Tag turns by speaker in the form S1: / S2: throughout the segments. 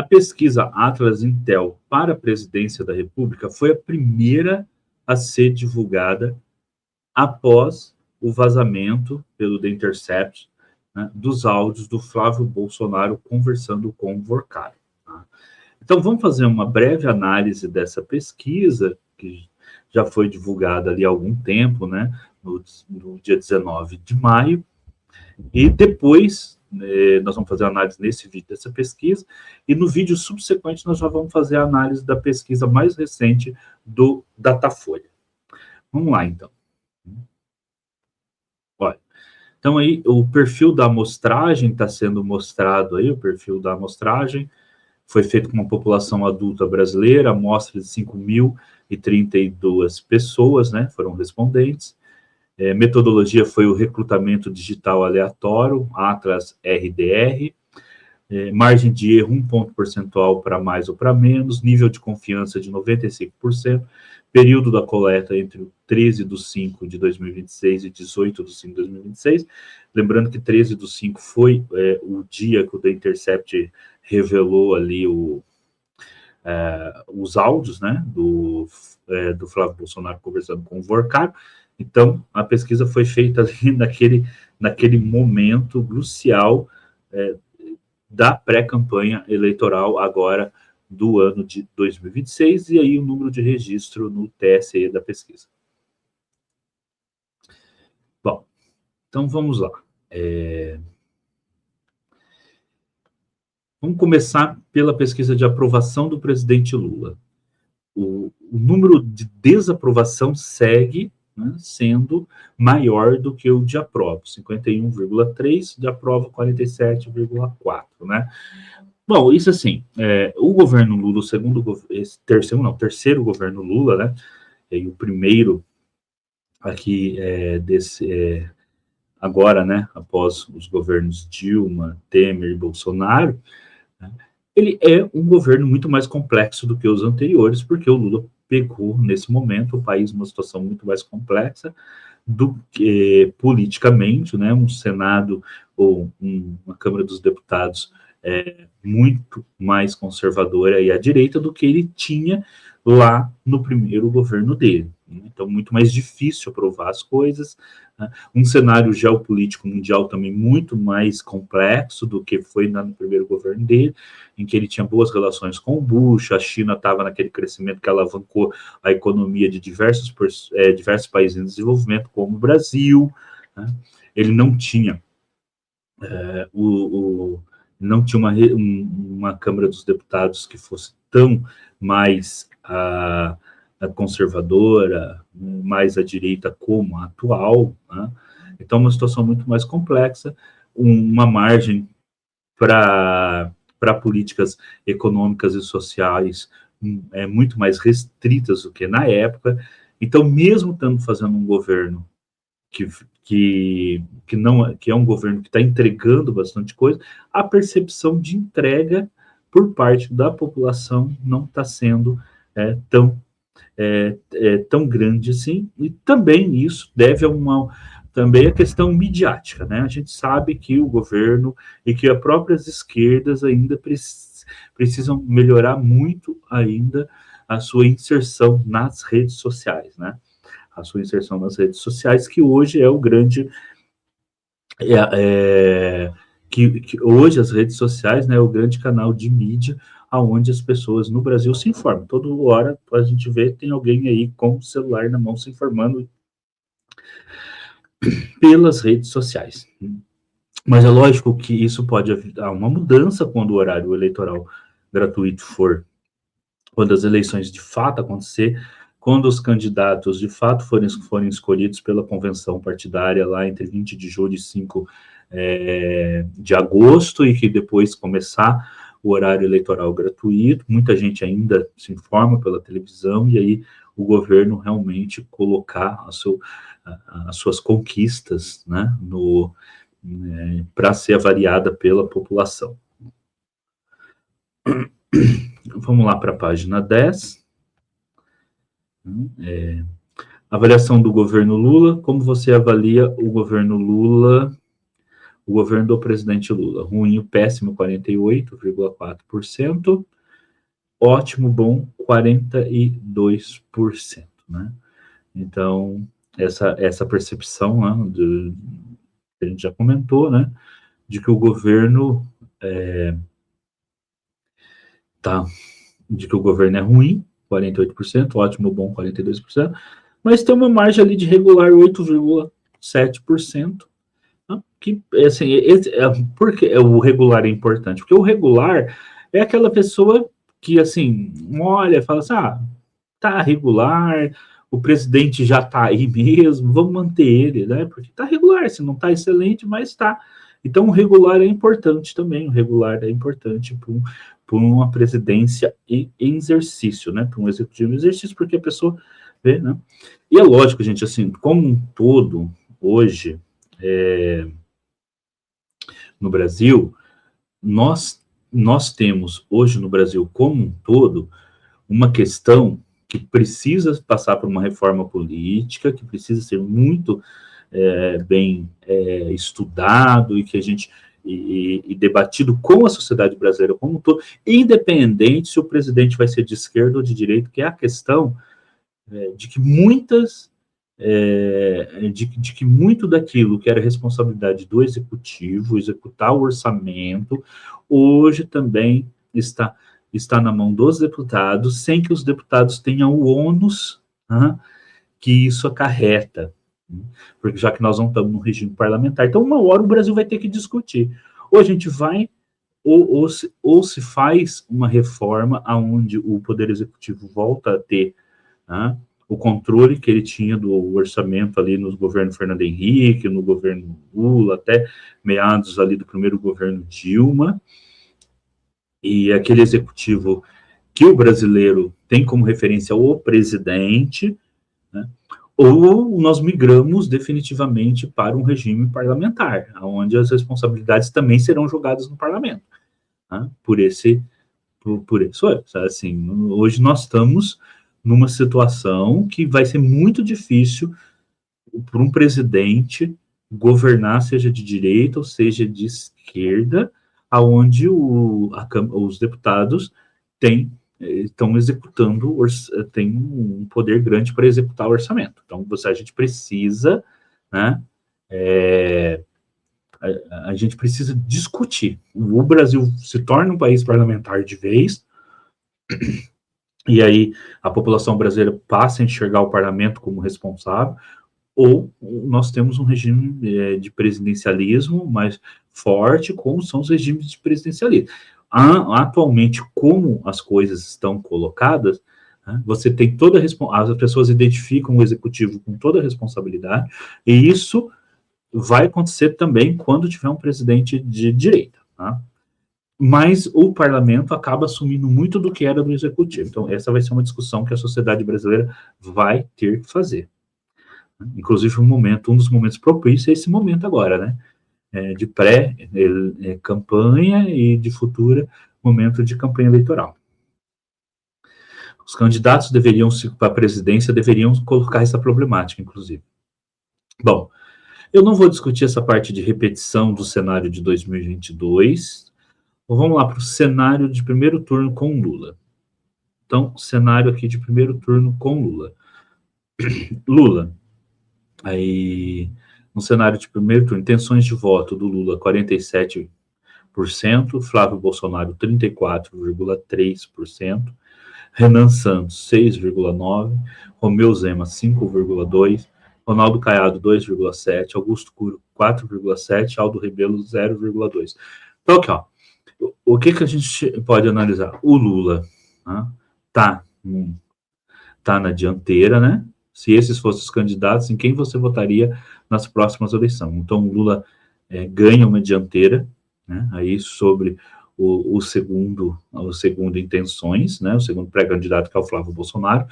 S1: A pesquisa Atlas Intel para a presidência da República foi a primeira a ser divulgada após o vazamento pelo The Intercept, né, dos áudios do Flávio Bolsonaro conversando com o Vorcari. Tá? Então, vamos fazer uma breve análise dessa pesquisa, que já foi divulgada ali há algum tempo, né, no dia 19 de maio, e depois nós vamos fazer a análise nesse vídeo dessa pesquisa, e no vídeo subsequente nós já vamos fazer a análise da pesquisa mais recente do Datafolha. Vamos lá, então. Olha, então aí o perfil da amostragem está sendo mostrado aí, o perfil da amostragem foi feito com uma população adulta brasileira, amostra de 5.032 pessoas, né, foram respondentes. Metodologia foi o recrutamento digital aleatório, Atlas RDR. Margem de erro 1 ponto percentual para mais ou para menos, nível de confiança de 95%, período da coleta entre 13 de 5 de 2026 e 18 de 5 de 2026. Lembrando que 13 de 5 foi o dia que o The Intercept revelou ali os áudios, né, do Flávio Bolsonaro conversando com o Vorcari. Então, a pesquisa foi feita ali naquele momento crucial da pré-campanha eleitoral agora do ano de 2026, e aí o número de registro no TSE da pesquisa. Bom, então vamos lá. Vamos começar pela pesquisa de aprovação do presidente Lula. O número de desaprovação segue, né, sendo maior do que o de aprova, 51,3, de aprova 47,4, né? Bom, isso assim, o governo Lula, terceiro governo Lula, né, e o primeiro aqui agora, né, após os governos Dilma, Temer e Bolsonaro, né, ele é um governo muito mais complexo do que os anteriores, porque o Lula pegou, nesse momento, o país numa situação muito mais complexa do que politicamente, né, um Senado ou uma Câmara dos Deputados muito mais conservadora e à direita do que ele tinha lá no primeiro governo dele. Então, muito mais difícil aprovar as coisas, né? Um cenário geopolítico mundial também muito mais complexo do que foi no primeiro governo dele, em que ele tinha boas relações com o Bush, a China estava naquele crescimento que alavancou a economia de diversos países em desenvolvimento, como o Brasil, né? Ele não tinha não tinha uma Câmara dos Deputados que fosse tão mais conservadora, mais à direita como a atual, né? Então, uma situação muito mais complexa, uma margem para políticas econômicas e sociais muito mais restritas do que na época. Então, mesmo estando fazendo um governo que é um governo que está entregando bastante coisa, a percepção de entrega por parte da população não está sendo tão grande assim, e também isso deve também a questão midiática, né? A gente sabe que o governo e que as próprias esquerdas ainda precisam melhorar muito ainda a sua inserção nas redes sociais, né? A sua inserção nas redes sociais, que hoje é o grande... que hoje as redes sociais, né, é o grande canal de mídia aonde as pessoas no Brasil se informam. Toda hora a gente vê, tem alguém aí com o celular na mão se informando pelas redes sociais. Mas é lógico que isso pode dar uma mudança quando o horário eleitoral gratuito for, quando as eleições de fato acontecer, quando os candidatos de fato forem escolhidos pela convenção partidária lá entre 20 de julho e 5 de agosto, e que depois começar o horário eleitoral gratuito. Muita gente ainda se informa pela televisão, e aí o governo realmente colocar as suas conquistas, né, para ser avaliada pela população. Vamos lá para a página 10. Avaliação do governo Lula. Como você avalia o governo Lula? O governo do presidente Lula, ruim, o péssimo, 48,4%, ótimo, bom, 42%, né? Então, essa percepção, né, que a gente já comentou, né, de que o governo de que o governo é ruim, 48%, ótimo, bom, 42%, mas tem uma margem ali de regular, 8,7%, né, que, assim, por que o regular é importante? Porque o regular é aquela pessoa que, assim, olha, fala assim, tá regular, o presidente já tá aí mesmo, vamos manter ele, né? Porque tá regular, se não tá excelente, mas tá. Então, o regular é importante também, o regular é importante para uma presidência em exercício, né? Para um executivo em exercício, porque a pessoa vê, né? E é lógico, gente, assim, como um todo, hoje, no Brasil, nós temos hoje no Brasil como um todo uma questão que precisa passar por uma reforma política, que precisa ser muito bem estudado e que a gente e debatido com a sociedade brasileira como um todo, independente se o presidente vai ser de esquerda ou de direita, que é a questão de que de que muito daquilo que era responsabilidade do executivo, executar o orçamento, hoje também está na mão dos deputados, sem que os deputados tenham o ônus que isso acarreta, porque já que nós não estamos no regime parlamentar, então uma hora o Brasil vai ter que discutir. Ou a gente vai, ou se faz uma reforma onde o Poder Executivo volta a ter o controle que ele tinha do orçamento ali no governo Fernando Henrique, no governo Lula, até meados ali do primeiro governo Dilma, e aquele executivo que o brasileiro tem como referência o presidente, né? Ou nós migramos definitivamente para um regime parlamentar, onde as responsabilidades também serão jogadas no parlamento, né? Por isso, assim, hoje nós estamos numa situação que vai ser muito difícil para um presidente governar, seja de direita ou seja de esquerda, aonde os deputados estão executando, tem um poder grande para executar o orçamento. Então, a gente precisa, né, a gente precisa discutir. O Brasil se torna um país parlamentar de vez, e aí a população brasileira passa a enxergar o parlamento como responsável, ou nós temos um regime de presidencialismo mais forte, como são os regimes de presidencialismo. Atualmente, como as coisas estão colocadas, você tem as pessoas identificam o executivo com toda a responsabilidade, e isso vai acontecer também quando tiver um presidente de direita, tá? Mas o parlamento acaba assumindo muito do que era do executivo. Então, essa vai ser uma discussão que a sociedade brasileira vai ter que fazer. Inclusive, um dos momentos propícios é esse momento agora, né? De pré-campanha e de futura momento de campanha eleitoral. Os candidatos para a presidência deveriam colocar essa problemática, inclusive. Bom, eu não vou discutir essa parte de repetição do cenário de 2022. Vamos lá para o cenário de primeiro turno com Lula. Então, cenário aqui de primeiro turno com Lula. Lula, aí, no cenário de primeiro turno, intenções de voto do Lula, 47%, Flávio Bolsonaro, 34,3%, Renan Santos, 6,9%, Romeu Zema, 5,2%, Ronaldo Caiado, 2,7%, Augusto Cury, 4,7%, Aldo Rebelo, 0,2%. Então, aqui, ó, o que a gente pode analisar? O Lula tá na dianteira, né? Se esses fossem os candidatos, em quem você votaria nas próximas eleições? Então, o Lula ganha uma dianteira, né? Aí sobre o segundo intenções, né? O segundo pré-candidato, que é o Flávio Bolsonaro.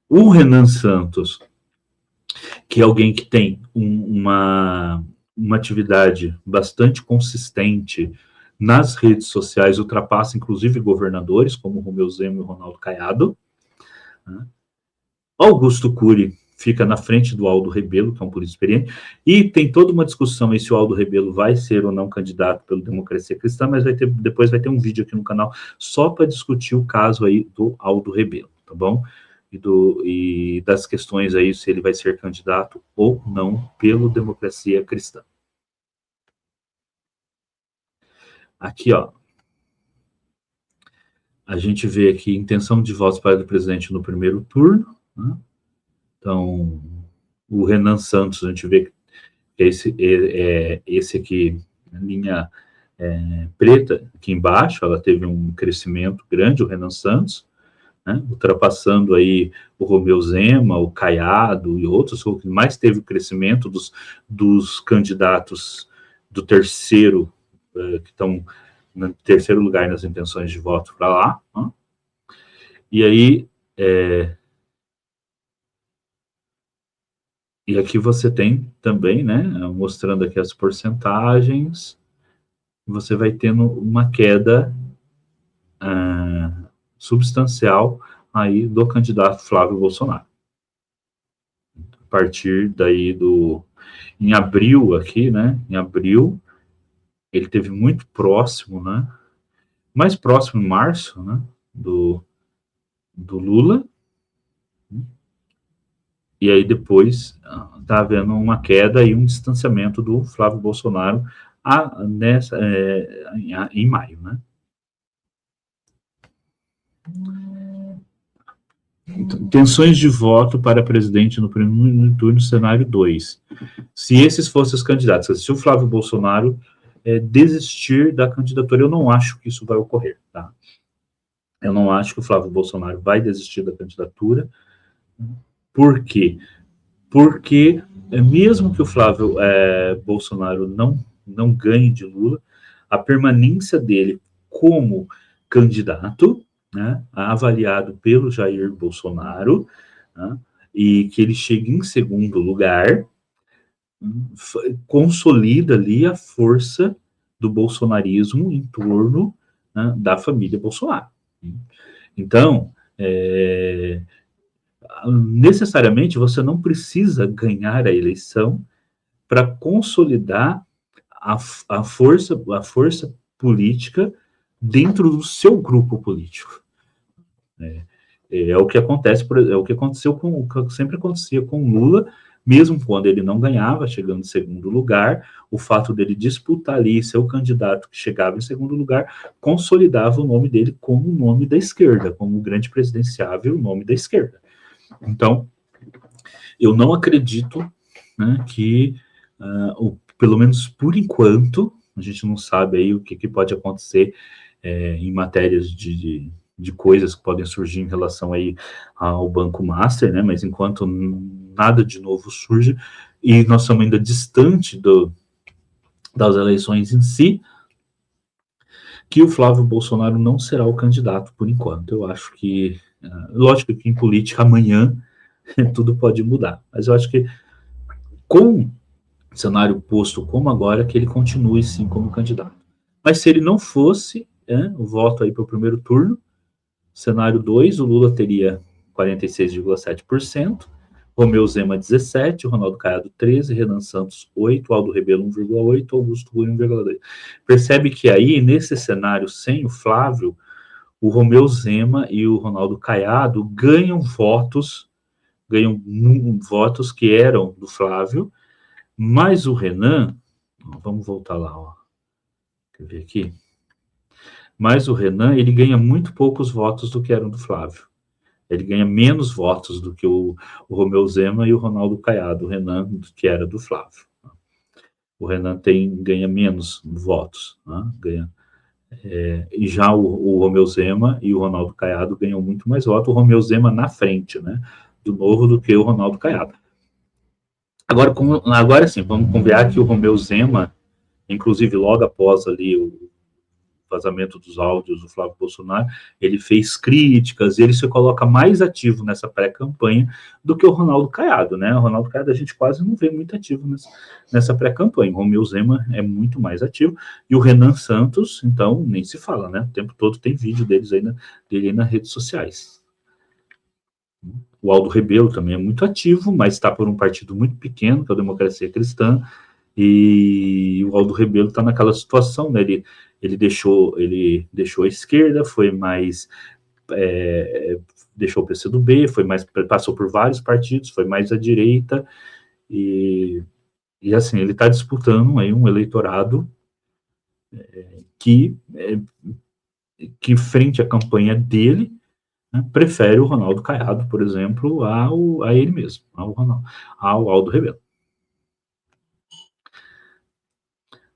S1: O Renan Santos, que é alguém que tem uma atividade bastante consistente nas redes sociais, ultrapassa inclusive governadores como Romeu Zema e Ronaldo Caiado. Augusto Cury fica na frente do Aldo Rebelo, que é um político experiente, e tem toda uma discussão aí se o Aldo Rebelo vai ser ou não candidato pelo Democracia Cristã, mas depois vai ter um vídeo aqui no canal só para discutir o caso aí do Aldo Rebelo, tá bom? E das questões aí se ele vai ser candidato ou não pelo Democracia Cristã. Aqui, ó, a gente vê aqui intenção de votos para o presidente no primeiro turno, né? Então, o Renan Santos, a gente vê que esse aqui, a linha preta aqui embaixo, ela teve um crescimento grande, o Renan Santos, né? Ultrapassando aí o Romeu Zema, o Caiado e outros, o que mais teve o crescimento dos candidatos do terceiro, que estão no terceiro lugar nas intenções de voto para lá, né? E aí, e aqui você tem também, né, mostrando aqui as porcentagens, você vai tendo uma queda substancial aí do candidato Flávio Bolsonaro. A partir daí em abril aqui, né, em abril, ele teve muito próximo, né, mais próximo em março, né, do Lula, e aí depois está havendo uma queda e um distanciamento do Flávio Bolsonaro em maio, né? Intenções de voto para presidente no primeiro turno, cenário 2. Se esses fossem os candidatos, se o Flávio Bolsonaro desistir da candidatura, eu não acho que isso vai ocorrer, tá? Eu não acho que o Flávio Bolsonaro vai desistir da candidatura. Por quê? Porque mesmo que o Flávio Bolsonaro não ganhe de Lula, a permanência dele como candidato, né, avaliado pelo Jair Bolsonaro, né, e que ele chegue em segundo lugar, consolida ali a força do bolsonarismo em torno, né, da família Bolsonaro. Então, necessariamente você não precisa ganhar a eleição para consolidar a força política dentro do seu grupo político. É o que acontece, é o que aconteceu o que sempre acontecia com Lula, mesmo quando ele não ganhava, chegando em segundo lugar, o fato dele disputar ali ser o candidato que chegava em segundo lugar, consolidava o nome dele como o nome da esquerda, como o grande presidenciável, o nome da esquerda. Então, eu não acredito, né, que, pelo menos por enquanto, a gente não sabe aí o que pode acontecer em matérias de coisas que podem surgir em relação aí ao Banco Master, né, mas enquanto nada de novo surge, e nós estamos ainda distante das eleições em si, que o Flávio Bolsonaro não será o candidato por enquanto. Eu acho que, lógico que em política amanhã tudo pode mudar, mas eu acho que com o cenário posto como agora, que ele continue sim como candidato. Mas se ele não fosse, o voto aí para o primeiro turno, cenário 2, o Lula teria 46,7%, Romeu Zema 17%, Ronaldo Caiado 13%, Renan Santos 8%, Aldo Rebelo 1,8%, Augusto Cunha 1,2%. Percebe que aí, nesse cenário sem o Flávio, o Romeu Zema e o Ronaldo Caiado ganham votos que eram do Flávio, mas o Renan, vamos voltar lá, ó. Quer ver aqui? Mas o Renan, ele ganha muito poucos votos do que eram do Flávio. Ele ganha menos votos do que o Romeu Zema e o Ronaldo Caiado, o Renan, que era do Flávio. O Renan ganha menos votos, né? E já o Romeu Zema e o Ronaldo Caiado ganham muito mais votos, o Romeu Zema na frente, né, do Novo, do que o Ronaldo Caiado. Agora sim, vamos convidar que o Romeu Zema, inclusive logo após ali o vazamento dos áudios do Flávio Bolsonaro, ele fez críticas, ele se coloca mais ativo nessa pré-campanha do que o Ronaldo Caiado, né? O Ronaldo Caiado a gente quase não vê muito ativo nessa pré-campanha. O Romeu Zema é muito mais ativo, e o Renan Santos, então, nem se fala, né? O tempo todo tem vídeo dele aí nas redes sociais. O Aldo Rebelo também é muito ativo, mas está por um partido muito pequeno, que é a Democracia Cristã, e o Aldo Rebelo está naquela situação, né? Ele deixou a esquerda, foi mais deixou o PCdoB, passou por vários partidos, foi mais à direita, e assim, ele está disputando aí um eleitorado que frente à campanha dele, né, prefere o Ronaldo Caiado, por exemplo, a ele mesmo, ao Aldo Rebelo.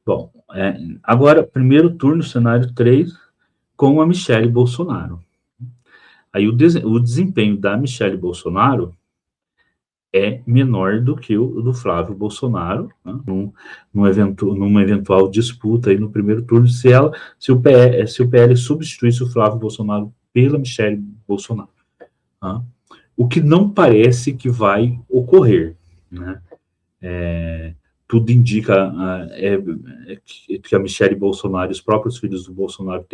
S1: Bom, agora, primeiro turno, cenário 3, com a Michelle Bolsonaro. Aí o desempenho da Michelle Bolsonaro é menor do que o do Flávio Bolsonaro, né, numa eventual disputa aí no primeiro turno, se o PL substituísse o Flávio Bolsonaro pela Michelle Bolsonaro. Tá? O que não parece que vai ocorrer, né? Tudo indica que a Michelle Bolsonaro e os próprios filhos do Bolsonaro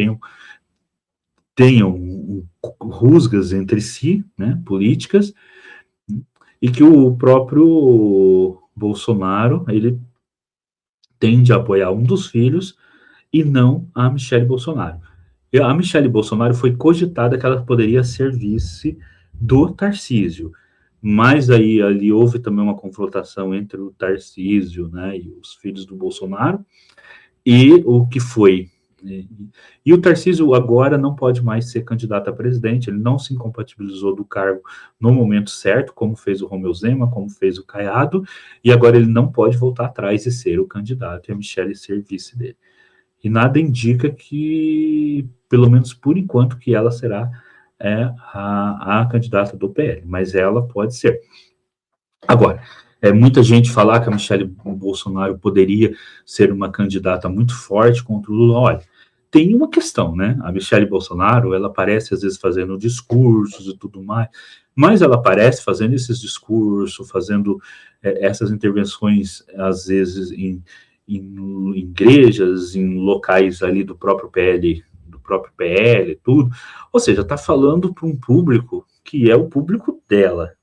S1: tenham rusgas entre si, né, políticas, e que o próprio Bolsonaro, ele tende a apoiar um dos filhos e não a Michelle Bolsonaro. A Michelle Bolsonaro foi cogitada que ela poderia ser vice do Tarcísio, mas aí ali houve também uma confrontação entre o Tarcísio, né, e os filhos do Bolsonaro, e o que foi. E o Tarcísio agora não pode mais ser candidato a presidente, ele não se incompatibilizou do cargo no momento certo, como fez o Romeu Zema, como fez o Caiado, e agora ele não pode voltar atrás e ser o candidato e a Michelle ser vice dele. E nada indica que, pelo menos por enquanto, que ela será a candidata do PL, mas ela pode ser. Agora, muita gente falar que a Michelle Bolsonaro poderia ser uma candidata muito forte contra o Lula. Olha, tem uma questão, né? A Michelle Bolsonaro, ela aparece às vezes fazendo discursos e tudo mais, mas ela aparece fazendo esses discursos, fazendo essas intervenções, às vezes, em igrejas, em locais ali do próprio PL, tudo. Ou seja, está falando para um público que é o público dela.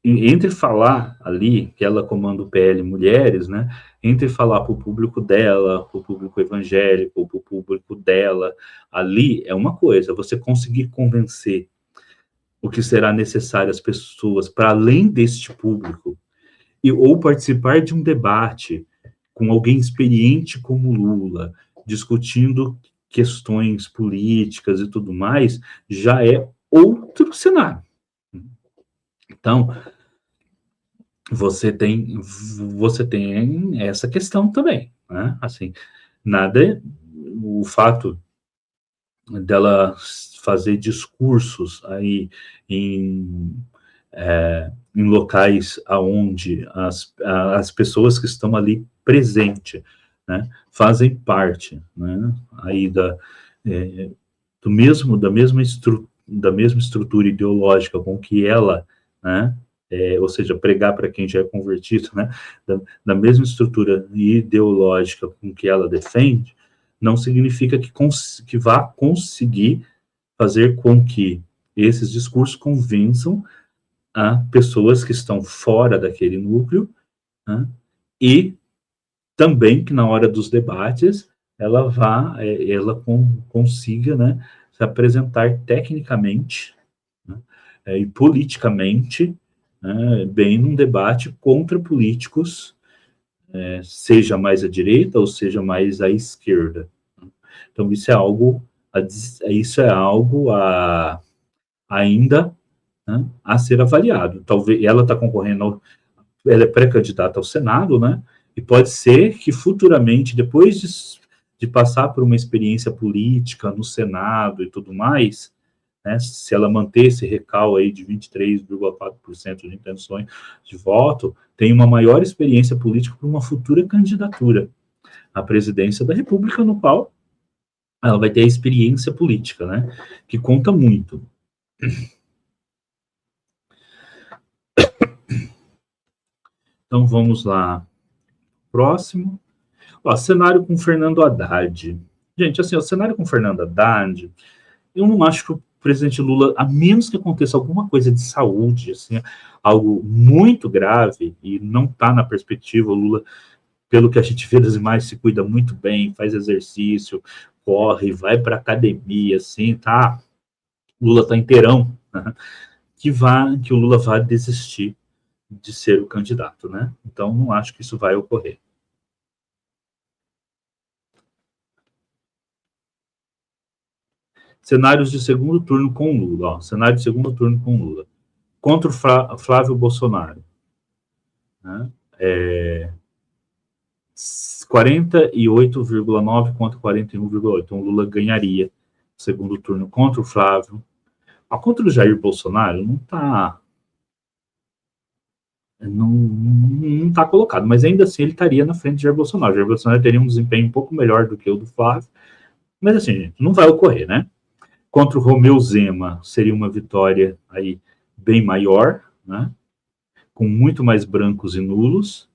S1: Entre falar ali, que ela comanda o PL Mulheres, né, entre falar para o público dela, para o público evangélico, para o público dela, ali é uma coisa, você conseguir convencer o que será necessário às pessoas para além deste público, ou participar de um debate com alguém experiente como Lula, discutindo questões políticas e tudo mais, já é outro cenário. Então, você tem essa questão também, né? Assim, o fato dela fazer discursos aí em locais aonde as pessoas que estão ali presentes, né, fazem parte, né, aí da mesma estrutura ideológica com que ela, né, ou seja, pregar para quem já é convertido, né, da mesma estrutura ideológica com que ela defende, não significa que vá conseguir fazer com que esses discursos convençam a pessoas que estão fora daquele núcleo, né, e também que na hora dos debates ela consiga, né, se apresentar tecnicamente, né, e politicamente, né, bem num debate contra políticos, seja mais à direita ou seja mais à esquerda. Então isso é algo ainda, né, a ser avaliado. Talvez ela está concorrendo, ela é pré-candidata ao Senado, né? E pode ser que futuramente, depois de passar por uma experiência política no Senado e tudo mais, né, se ela manter esse recal aí de 23,4% de intenções de voto, tem uma maior experiência política para uma futura candidatura à presidência da República, no qual ela vai ter a experiência política, né? Que conta muito. Então vamos lá. Próximo. Ó, cenário com Fernando Haddad. Gente, assim, o cenário com Fernando Haddad, eu não acho presidente Lula, a menos que aconteça alguma coisa de saúde, assim, algo muito grave, e não está na perspectiva, o Lula, pelo que a gente vê das imagens, se cuida muito bem, faz exercício, corre, vai para academia, assim, tá? Lula tá inteirão, né? Que o Lula vá desistir de ser o candidato, né? Então, não acho que isso vai ocorrer. Cenários de segundo turno com Lula. Ó, cenário de segundo turno com Lula. Contra o Flávio Bolsonaro. Né? 48,9 contra 41,8. Então, Lula ganharia o segundo turno contra o Flávio. Contra o Jair Bolsonaro, não está não tá colocado, mas ainda assim ele estaria na frente de Jair Bolsonaro. Jair Bolsonaro teria um desempenho um pouco melhor do que o do Flávio, mas assim, gente, não vai ocorrer, né? Contra o Romeu Zema, seria uma vitória aí bem maior, né? Com muito mais brancos e nulos.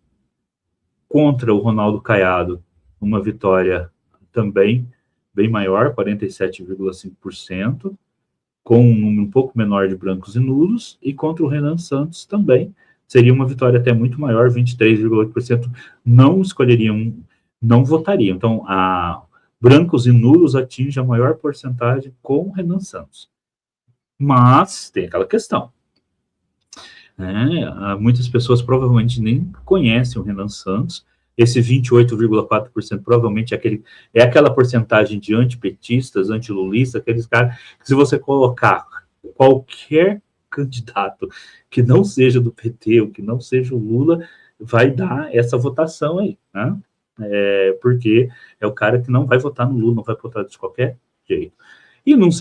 S1: Contra o Ronaldo Caiado, uma vitória também bem maior, 47,5%, com um número um pouco menor de brancos e nulos. E contra o Renan Santos também seria uma vitória até muito maior, 23,8%. Não escolheriam, não votariam. Então, brancos e nulos atinge a maior porcentagem com o Renan Santos. Mas tem aquela questão. Muitas pessoas provavelmente nem conhecem o Renan Santos. Esse 28,4% provavelmente é aquela porcentagem de antipetistas, antilulistas, aqueles caras que, se você colocar qualquer candidato que não seja do PT ou que não seja o Lula, vai dar essa votação aí, né? Porque é o cara que não vai votar no Lula, não vai votar de qualquer jeito. E num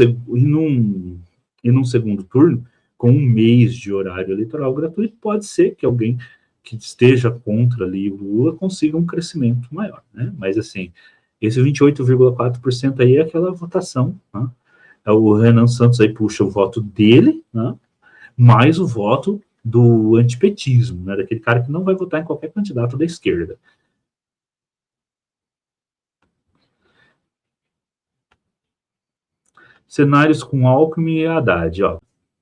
S1: segundo turno, com um mês de horário eleitoral gratuito, pode ser que alguém que esteja contra ali o Lula consiga um crescimento maior, né? Mas assim, esse 28,4% aí é aquela votação, né? O Renan Santos aí puxa o voto dele, né? Mais o voto do antipetismo, né? Daquele cara que não vai votar em qualquer candidato da esquerda. Cenários com Alckmin e Haddad, ó.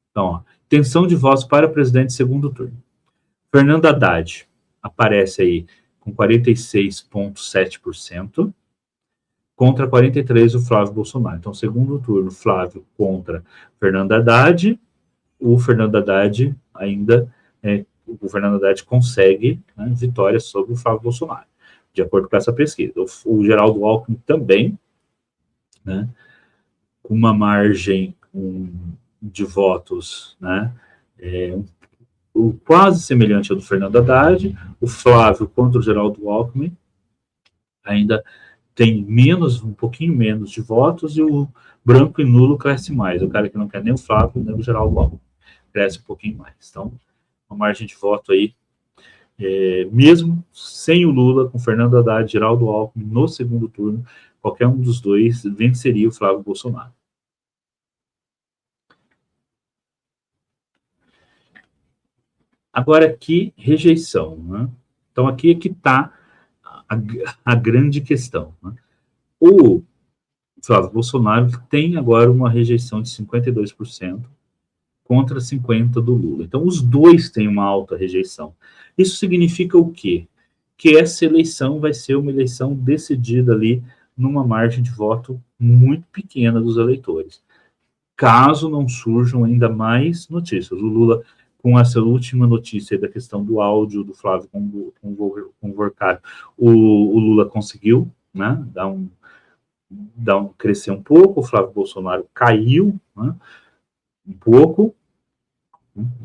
S1: Então, ó, intenção de votos para presidente segundo turno. Fernando Haddad aparece aí com 46,7%, contra 43% o Flávio Bolsonaro. Então, segundo turno, Flávio contra Fernando Haddad. O Fernando Haddad o Fernando Haddad consegue, né, vitória sobre o Flávio Bolsonaro, de acordo com essa pesquisa. O Geraldo Alckmin também, né, com uma margem de votos, né, quase semelhante ao do Fernando Haddad. O Flávio contra o Geraldo Alckmin ainda tem um pouquinho menos de votos, e o branco e nulo cresce mais. O cara que não quer nem o Flávio, nem o Geraldo Alckmin, cresce um pouquinho mais. Então, uma margem de voto aí, mesmo sem o Lula, com Fernando Haddad e Geraldo Alckmin no segundo turno, qualquer um dos dois venceria o Flávio Bolsonaro. Agora aqui, rejeição, né? Então aqui é que está a grande questão, né? O Flávio Bolsonaro tem agora uma rejeição de 52% contra 50% do Lula. Então os dois têm uma alta rejeição. Isso significa o quê? Que essa eleição vai ser uma eleição decidida ali numa margem de voto muito pequena dos eleitores, caso não surjam ainda mais notícias. O Lula, com essa última notícia da questão do áudio do Flávio Convorcado, o Lula conseguiu, né, crescer um pouco. O Flávio Bolsonaro caiu, né, um pouco.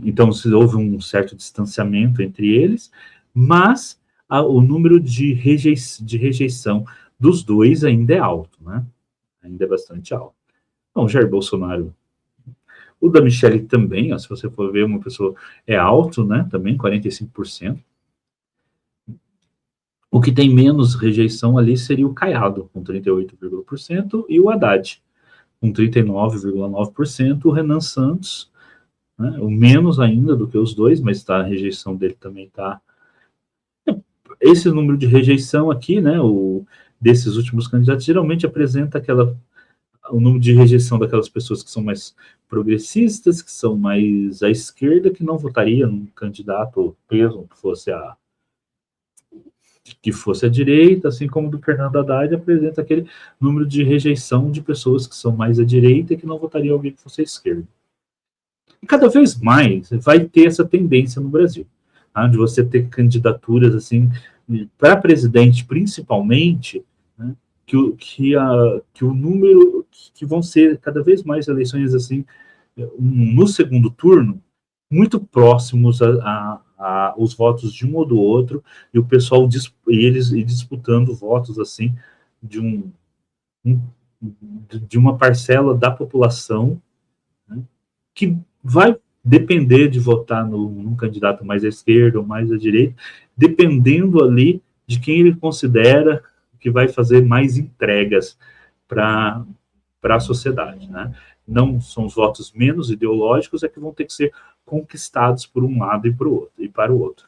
S1: Então houve um certo distanciamento entre eles, mas o número de rejeição dos dois ainda é alto, né? Ainda é bastante alto. Então, Jair Bolsonaro, o da Michelle também, ó, se você for ver, uma pessoa é alto, né? Também 45%. O que tem menos rejeição ali seria o Caiado, com 38,% e o Haddad, com 39,9%. O Renan Santos, né, o menos ainda do que os dois, mas a rejeição dele também está. Esse número de rejeição aqui, né, desses últimos candidatos, geralmente apresenta o número de rejeição daquelas pessoas que são mais progressistas, que são mais à esquerda, que não votaria num candidato peso que fosse à direita, assim como do Fernando Haddad apresenta aquele número de rejeição de pessoas que são mais à direita e que não votariam alguém que fosse à esquerda. E cada vez mais vai ter essa tendência no Brasil, tá? De você ter candidaturas assim para presidente, principalmente, né, que o número que vão ser cada vez mais eleições assim no segundo turno muito próximos a os votos de um ou do outro, e o pessoal eles disputando votos assim de de uma parcela da população, né, que vai depender de votar num candidato mais à esquerda ou mais à direita, dependendo ali de quem ele considera que vai fazer mais entregas para a sociedade, né? Não são os votos menos ideológicos, é que vão ter que ser conquistados por um lado e para o outro.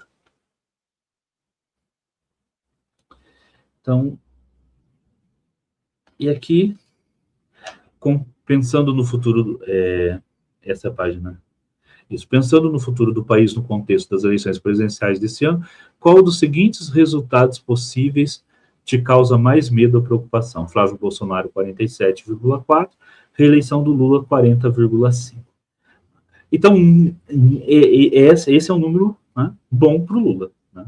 S1: Então, e aqui, pensando no futuro, essa página, isso, pensando no futuro do país no contexto das eleições presidenciais desse ano, qual dos seguintes resultados possíveis te causa mais medo ou preocupação? Flávio Bolsonaro, 47,4%, reeleição do Lula, 40,5%. Então, esse é um número, né, bom para o Lula, né?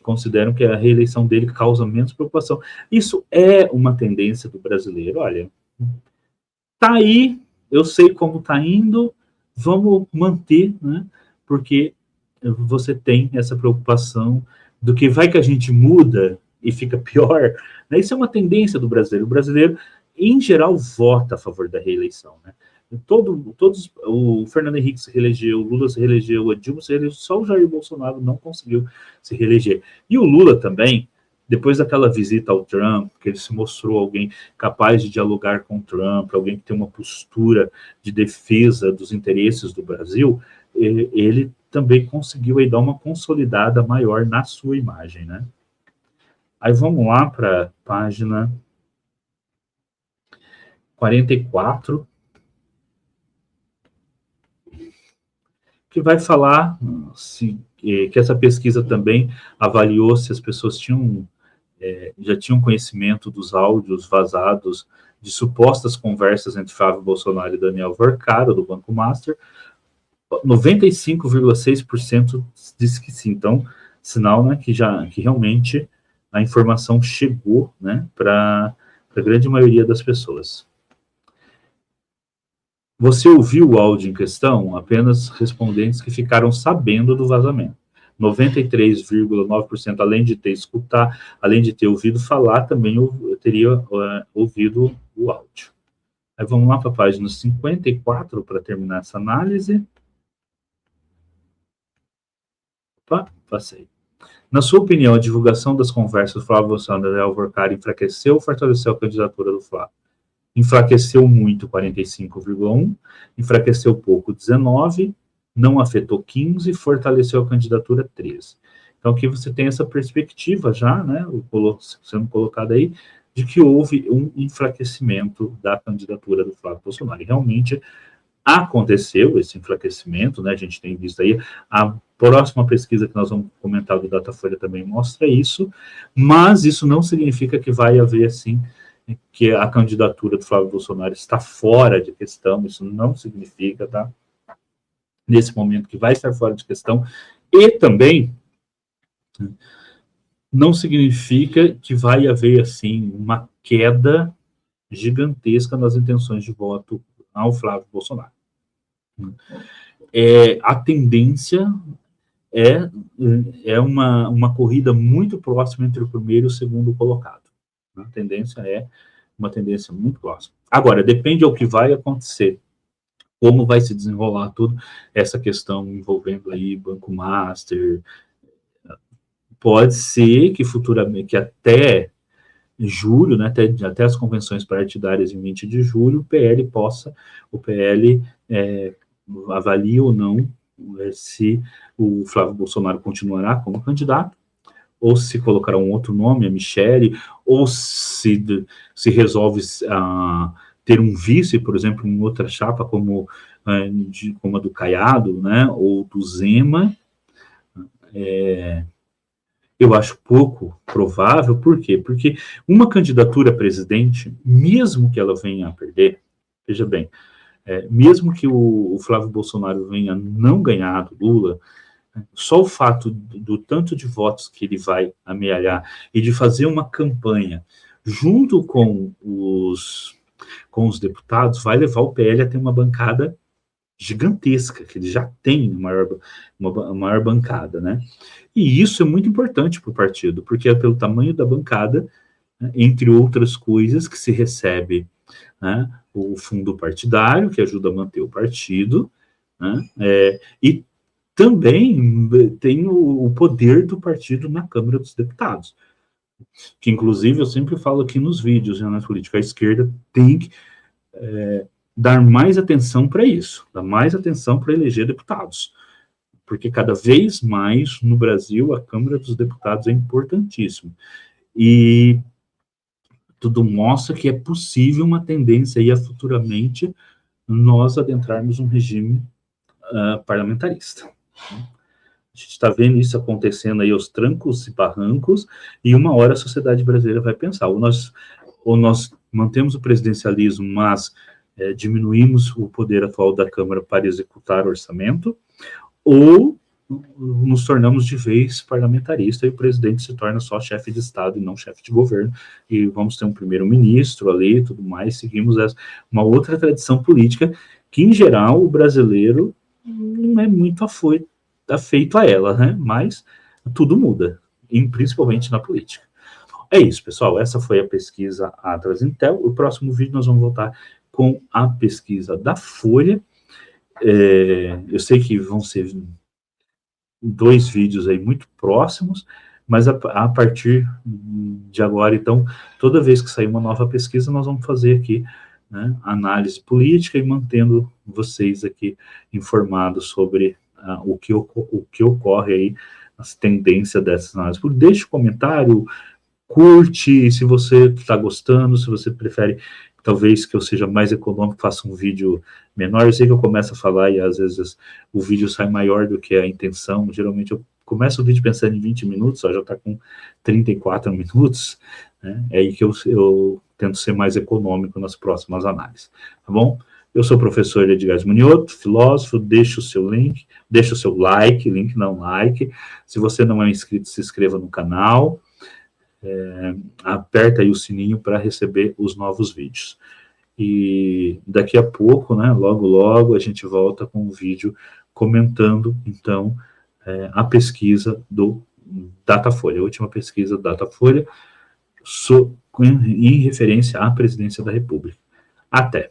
S1: Consideram que a reeleição dele causa menos preocupação. Isso é uma tendência do brasileiro. Olha, tá aí, eu sei como tá indo, vamos manter, né? Porque você tem essa preocupação do que vai que a gente muda e fica pior, né? Isso é uma tendência do brasileiro. O brasileiro, em geral, vota a favor da reeleição, né? O Fernando Henrique se reelegeu, o Lula se reelegeu, a Dilma se reelegeu, só o Jair Bolsonaro não conseguiu se reeleger. E o Lula também, depois daquela visita ao Trump, que ele se mostrou alguém capaz de dialogar com o Trump, alguém que tem uma postura de defesa dos interesses do Brasil, ele também conseguiu aí dar uma consolidada maior na sua imagem, né? Aí vamos lá para a página 44, que vai falar que essa pesquisa também avaliou se as pessoas já tinham conhecimento dos áudios vazados de supostas conversas entre Flávio Bolsonaro e Daniel Vercaro, do Banco Master. 95,6% disse que sim. Então, sinal, né, que realmente a informação chegou, né, para a grande maioria das pessoas. Você ouviu o áudio em questão? Apenas respondentes que ficaram sabendo do vazamento. 93,9%, além de ter escutado, além de ter ouvido falar, também teria ouvido o áudio. Aí vamos lá para a página 54 para terminar essa análise. Opa, passei. Na sua opinião, a divulgação das conversas do Flávio Bolsonaro e Daniel Vercaro enfraqueceu ou fortaleceu a candidatura do Flávio? Enfraqueceu muito, 45,1%, enfraqueceu pouco, 19%, não afetou 15%, fortaleceu a candidatura, 13%. Então, aqui você tem essa perspectiva já, né, sendo colocada aí, de que houve um enfraquecimento da candidatura do Flávio Bolsonaro. E realmente aconteceu esse enfraquecimento, né, a gente tem visto aí, a próxima pesquisa que nós vamos comentar do Datafolha também mostra isso, mas isso não significa que vai haver, assim, que a candidatura do Flávio Bolsonaro está fora de questão, isso não significa, tá? Nesse momento que vai estar fora de questão, e também não significa que vai haver, assim, uma queda gigantesca nas intenções de voto ao Flávio Bolsonaro. A tendência é uma corrida muito próxima entre o primeiro e o segundo colocado. A tendência é uma tendência muito próxima. Agora, depende ao que vai acontecer, como vai se desenrolar toda essa questão envolvendo aí Banco Master. Pode ser que futuramente, que até julho, né, até as convenções partidárias em 20 de julho, o PL avalie ou não se o Flávio Bolsonaro continuará como candidato, ou se colocará um outro nome, a Michele, ou se resolve ter um vice, por exemplo, em outra chapa, como a do Caiado, né, ou do Zema. Eu acho pouco provável. Por quê? Porque uma candidatura a presidente, mesmo que ela venha a perder, veja bem, mesmo que o Flávio Bolsonaro venha não ganhar do Lula, só o fato do tanto de votos que ele vai amealhar e de fazer uma campanha junto com os deputados vai levar o PL a ter uma bancada gigantesca, que ele já tem uma maior bancada, né? E isso é muito importante para o partido, porque é pelo tamanho da bancada, né, entre outras coisas, que se recebe, né, o fundo partidário, que ajuda a manter o partido, né, e também tem o poder do partido na Câmara dos Deputados, que inclusive eu sempre falo aqui nos vídeos, né, na política, a esquerda tem que dar mais atenção para isso, dar mais atenção para eleger deputados, porque cada vez mais no Brasil a Câmara dos Deputados é importantíssima, e tudo mostra que é possível uma tendência aí a futuramente nós adentrarmos um regime parlamentarista. A gente está vendo isso acontecendo aí aos trancos e barrancos, e uma hora a sociedade brasileira vai pensar, ou nós mantemos o presidencialismo, mas diminuímos o poder atual da Câmara para executar o orçamento, ou nos tornamos de vez parlamentarista e o presidente se torna só chefe de Estado e não chefe de governo, e vamos ter um primeiro-ministro ali e tudo mais, seguimos uma outra tradição política que, em geral, o brasileiro não é muito afeito a ela, né? Mas tudo muda, principalmente na política. É isso, pessoal, essa foi a pesquisa Atlas Intel. O próximo vídeo nós vamos voltar com a pesquisa da Folha. Eu sei que vão ser 2 vídeos aí muito próximos, mas a partir de agora, então, toda vez que sair uma nova pesquisa, nós vamos fazer aqui, né, análise política e mantendo vocês aqui informados sobre o que ocorre aí, as tendências dessas análises. Deixe um comentário, curte, se você está gostando, se você prefere talvez que eu seja mais econômico, faça um vídeo menor. Eu sei que eu começo a falar e às vezes o vídeo sai maior do que a intenção. Geralmente eu começo o vídeo pensando em 20 minutos, já está com 34 minutos, né? É aí que eu tento ser mais econômico nas próximas análises, tá bom? Eu sou o professor Edgar Munioto, filósofo. Deixa o seu link, deixa o seu like, link não like. Se você não é inscrito, se inscreva no canal. Aperta aí o sininho para receber os novos vídeos. E daqui a pouco, né, logo a gente volta com um vídeo comentando, então, a pesquisa do Datafolha, a última pesquisa do Datafolha, em referência à presidência da República. Até!